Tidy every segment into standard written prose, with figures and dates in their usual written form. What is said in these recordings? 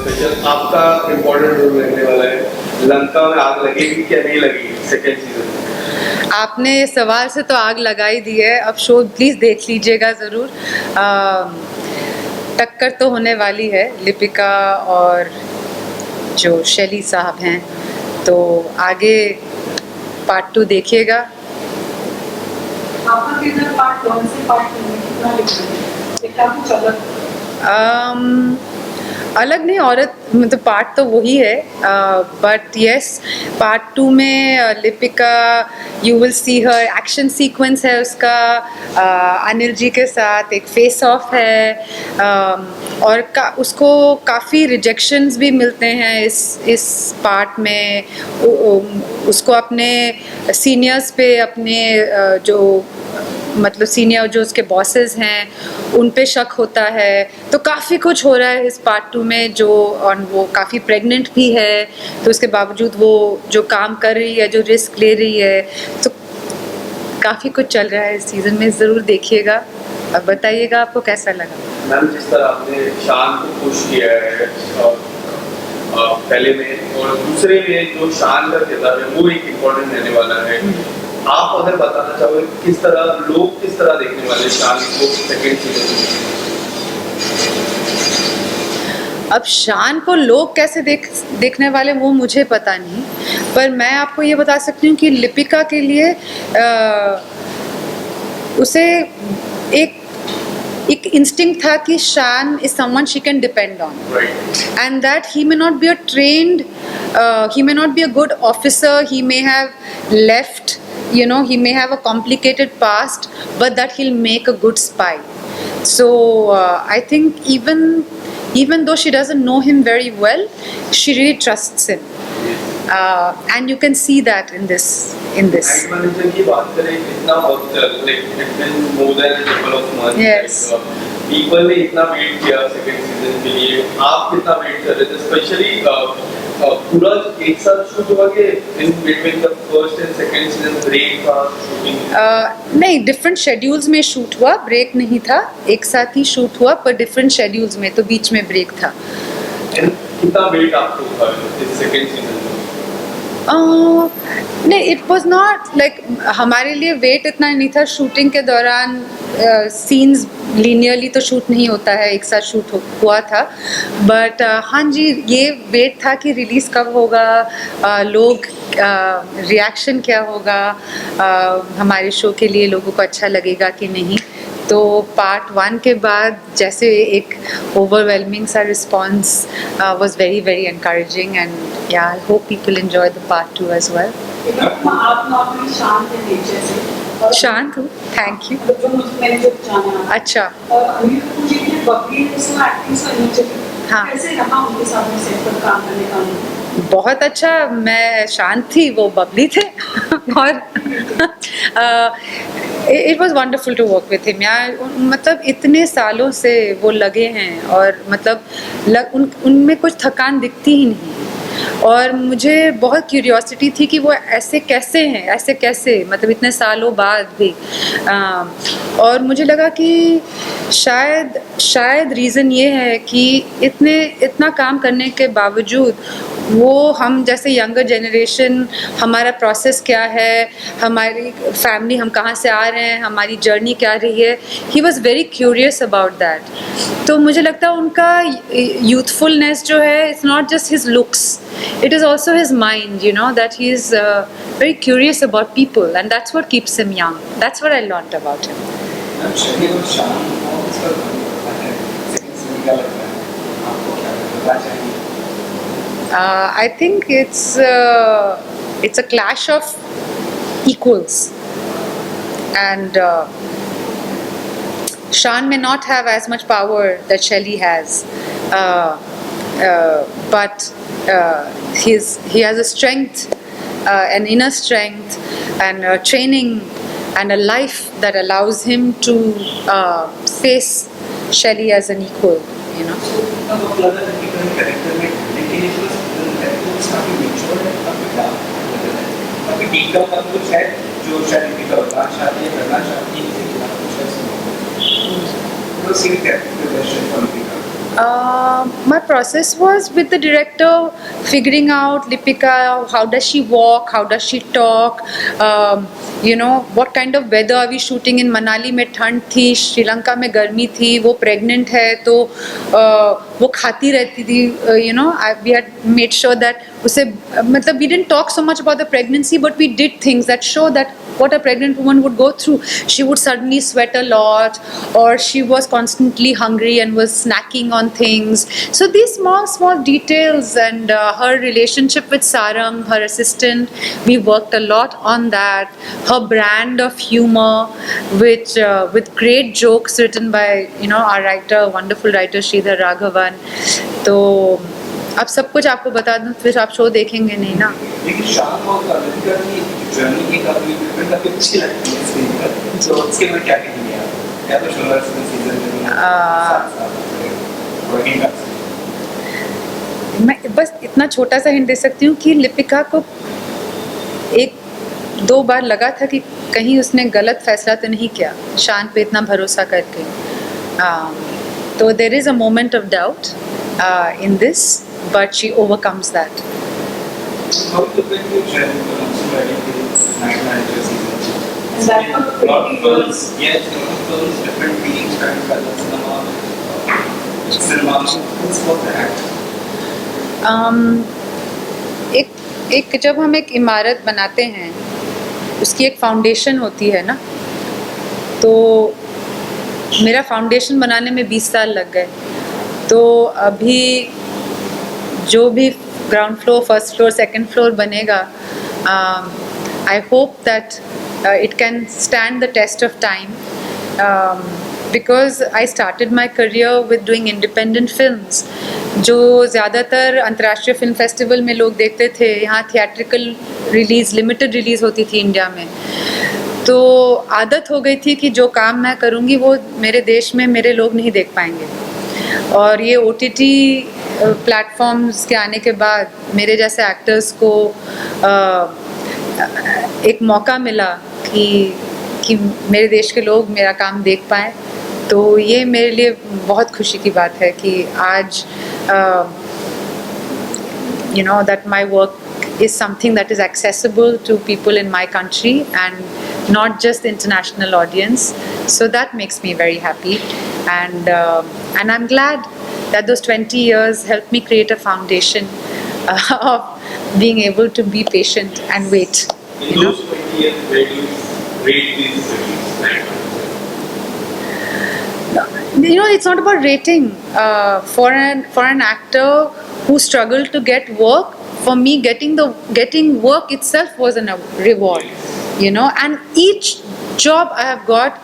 Special आपका important role रहने वाला है। लंका में आग लगेगी क्या नहीं लगेगी सेकेंड सीजन में? आपने सवाल से तो आग लगा ही दी है। अब शो प्लीज़ देख लीजिएगा ज़रूर। टक्कर तो होने वाली है लिपिका और जो शैली साहब हैं, तो आगे पार्ट 2 देखिएगा। आपका किधर पार्ट 1 से पार्ट 2 में कितना डिफरेंस है? अलग नहीं, औरत मतलब पार्ट तो वही है, बट यस पार्ट 2 में Lipika you will see her action sequence है उसका अनिल जी के साथ, एक फेस ऑफ है, और उसको काफ़ी रिजेक्शंस भी मिलते हैं इस पार्ट में। उसको अपने सीनियर्स पे, अपने जो मतलब सीनियर जो उसके बॉसेस हैं उन पे शक होता है। तो काफ़ी कुछ हो रहा है इस पार्ट 2 में जो, और वो काफ़ी प्रेग्नेंट भी है, तो उसके बावजूद वो जो काम कर रही है, जो रिस्क ले रही है, तो काफ़ी कुछ चल रहा है इस सीज़न में। ज़रूर देखिएगा और बताइएगा आपको कैसा लगा। मैम जिस तरह आपने शान को पुश किया है पहले में और दूसरे में जो शान का किरदार है वो एक इम्पोर्टेंट रहने वाला है, आप अगर बताना चाहोगे किस तरह देखने वाले शान को सेकंड सीजन में? अब शान को लोग कैसे देखने वाले वो मुझे पता नहीं, पर मैं आपको ये बता सकती हूँ कि लिपिका के लिए उसे एक इंस्टिंक्ट था कि Shaan is someone she can depend on, and that he may not be a trained, he may not be a good officer, he may have left, you know, he may have a complicated past, but that he'll make a good spy. So I think even though she doesn't know him very well, she really trusts him, and you can see that in this. Night Manager की बात करें, इतना like it's been more than a couple of months. Yes. People ने इतना wait किया second season के लिए, आप कितना वेट कर रहे थे? स्पेशली पूरा एक साथ शूट हुआ कि in between the first and second season break था शूटिंग? नहीं, डिफरेंट शेड्यूल्स में शूट हुआ, ब्रेक नहीं था, एक साथ ही शूट हुआ पर डिफरेंट शेड्यूल्स में, तो बीच में ब्रेक था। कितना वेट आपको हुआ इस सेकंड सीजन में? नहीं, इट वॉज नॉट लाइक, हमारे लिए वेट इतना नहीं था। शूटिंग के दौरान सीन्स लीनियरली तो शूट नहीं होता है, एक साथ शूट हुआ था, बट हाँ जी, ये वेट था कि रिलीज़ कब होगा, लोग रिएक्शन क्या होगा, हमारे शो के लिए लोगों को अच्छा लगेगा कि नहीं। तो पार्ट 1 के बाद जैसे एक ओवरवेलमिंग सा response was very very encouraging, and yeah I hope people enjoy the part 2 as well. आप शांत है नेचर से। शांत हूँ, थैंक यू। जो मैंने जो जाना। अच्छा। और अभी तो मुझे ये बबली ने उसमें एक्टिंग करनी चाहिए। हाँ। कैसे रहा उनके साथ में सेट पर काम करने का? बहुत अच्छा, मैं शांत थी, वो बबली थे और it was wonderful to work with him यार। मतलब इतने सालों से वो लगे हैं और मतलब उनमें कुछ थकान दिखती ही नहीं, और मुझे बहुत क्यूरियोसिटी थी कि वो ऐसे कैसे मतलब इतने सालों बाद भी। और मुझे लगा कि शायद रीज़न ये है कि इतना काम करने के बावजूद वो हम जैसे यंगर जनरेशन, हमारा प्रोसेस क्या है, हमारी फैमिली, हम कहाँ से आ रहे हैं, हमारी जर्नी क्या रही है, he was very curious about that. तो मुझे लगता है उनका यूथफुलनेस जो है, it's not just his looks, it is also his mind, you know, that he is very curious about people, and that's what keeps him young. That's what I learned about him. I think it's a clash of equals, and Shan may not have as much power that Shelley has, but he has a strength, an inner strength, and training, and a life that allows him to face Shelley as an equal, you know. My process was with the director, figuring out Lipika, how does she walk, how does she talk, what kind of weather are we shooting in. Manali में ठंड थी, श्रीलंका में गर्मी थी, वो pregnant है तो वो खाती रहती थी, we had made sure that उसे मतलब we didn't talk so much about the pregnancy, but we did things that show that what a pregnant woman would go through. She would suddenly sweat a lot, or she was constantly hungry and was snacking on things. So these small details, and her relationship with Sarang, her assistant, we worked a lot on that. Her brand of humor, which with great jokes written by our writer, wonderful writer Sridhar Raghavan. तो अब सब कुछ आपको बता दूं फिर आप show देखेंगे नहीं ना. लेकिन शाम और ललिता की जर्नी एक काफी डिफरेंट, काफी अच्छी लगती है स्क्रीन पर. तो उसके में क्या कहेंगे आप? या तो शोलर सीजन में वर्किंग कर. मैं बस इतना छोटा सा हिंट दे सकती हूँ कि लिपिका को एक दो बार लगा था कि कहीं उसने गलत फैसला तो नहीं किया शान पे इतना भरोसा करके. तो there is a moment of doubt in this, but she overcomes that. How to bring your journey to ready to night manager season? And that was Lot of 20 films, yes, lot of films, different feelings, different colors, cinema. It's what the act. एक जब हम एक इमारत बनाते हैं उसकी एक foundation होती है ना, तो मेरा फाउंडेशन बनाने में 20 साल लग गए. तो अभी जो भी ground floor, first floor, second floor बनेगा, I hope that it can stand the test of time, because I started my career with doing independent films जो ज़्यादातर अंतर्राष्ट्रीय फिल्म फेस्टिवल में लोग देखते थे. यहाँ थिएट्रिकल रिलीज़, लिमिटेड रिलीज़ होती थी इंडिया में. तो आदत हो गई थी कि जो काम मैं करूँगी वो मेरे देश में मेरे लोग नहीं देख पाएंगे. और ये OTT प्लेटफॉर्म्स के आने के बाद मेरे जैसे एक्टर्स को एक मौका मिला कि मेरे देश के लोग मेरा काम देख पाएँ. तो ये मेरे लिए बहुत खुशी की बात है कि आज that my work is something that is accessible to people in my country and not just the international audience. So that makes me very happy, and I'm glad that those 20 years helped me create a foundation of being able to be patient and wait. In those 20 years, where do you rate these movies? It's not about rating. For an actor who struggled to get work, for me getting work itself was a reward. And each job I have got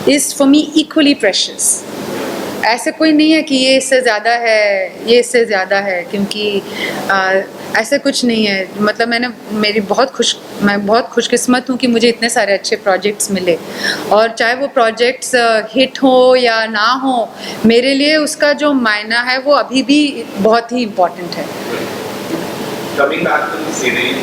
is for me equally precious. ऐसे कोई नहीं है कि ये इससे ज़्यादा है, ये इससे ज़्यादा है, क्योंकि ऐसे कुछ नहीं है. मतलब मैं बहुत खुशकिस्मत हूँ कि मुझे इतने सारे अच्छे प्रोजेक्ट्स मिले, और चाहे वो प्रोजेक्ट्स हिट हो या ना हो, मेरे लिए उसका जो मायना है वो अभी भी बहुत ही इम्पोर्टेंट है. Coming back to the series,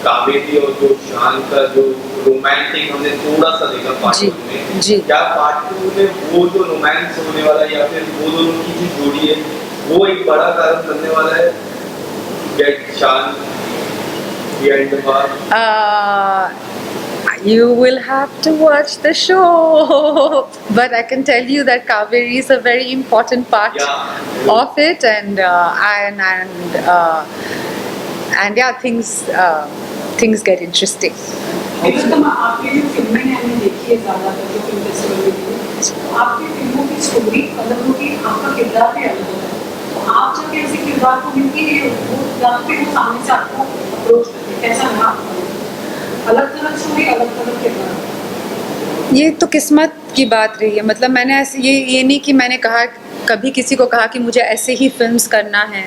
Kaveri और जो शान का जो रोमांटिक हमने थोड़ा सा देखा पार्ट 1 में, क्या पार्ट 2 में वो जो रोमांस होने वाला है या फिर वो दोनों की जो जोड़ी है वो एक बड़ा कारण बनने वाला है गेट शान behind the bar? You will have to watch the show, but I can tell you that Kaveri is a very important part of it, and yeah, things get interesting. आपकी जो फिल्में हैं हमने देखी है ज़्यादातर जो फिल्म फेस्टिवल में, तो आपकी फिल्मों की स्टोरी अलग होगी, आपका किरदार भी अलग होता है. तो आप जब किसी किरदार को मिलती है वो जाते हो सामने से आपको अप्रोच करते हैं, कैसा लगा आपको? अलग तरह स्टोरी, अलग तरह किरदार. ये तो किस्मत की बात रही है. मतलब मैंने ऐसे ये नहीं कि मैंने कभी किसी को कहा कि मुझे ऐसे ही फिल्म्स करना है.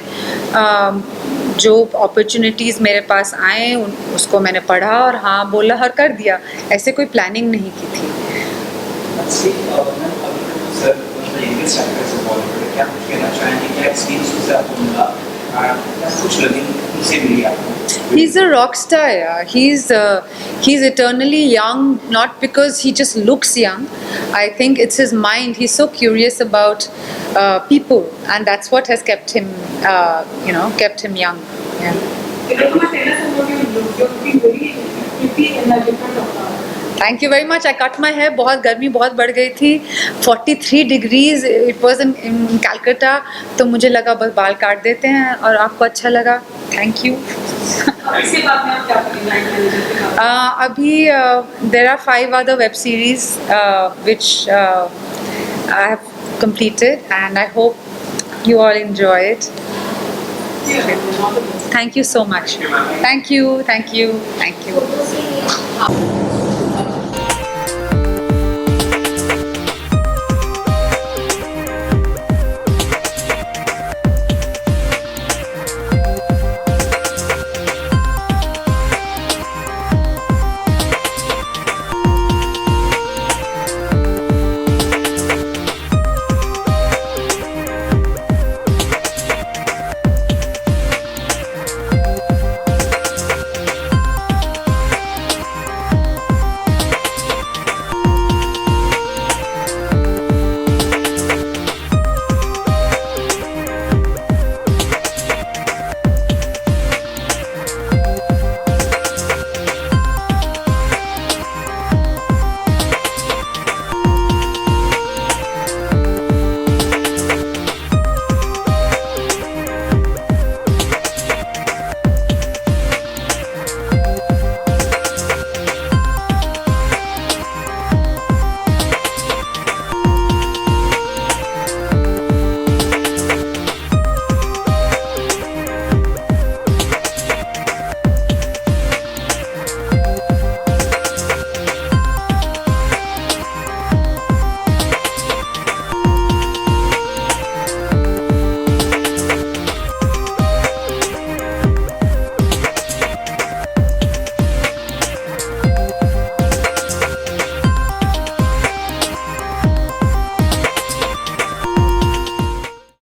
जो अपॉर्चुनिटीज़ मेरे पास आए उसको मैंने पढ़ा और हाँ बोला और कर दिया. ऐसे कोई प्लानिंग नहीं की थी. क्या कुछ कहना चाहेंगे, क्या एक्सपीरियंस से आपको मिला, कुछ लर्निंग उसे मिली आपको? He's a rock star, yeah. He's eternally young, not because he just looks young. I think it's his mind. He's so curious about people, and that's what has kept him, kept him young. Yeah. Tell us about your look. You're looking very pretty in a different avatar. Thank you very much. I cut my hair. बहुत गर्मी बहुत बढ़ गई थी. 43 degrees. It was in Calcutta. तो मुझे लगा बस बाल काट देते हैं और आपको अच्छा लगा. Thank you. अब इसके बाद में आप क्या करेंगे नाइट मैनेजर के बाद? अभी there are 5 other web series which I have completed, and I hope you all enjoy it. Yeah, all the best. Thank you so much. Thank you. Thank you. Thank you.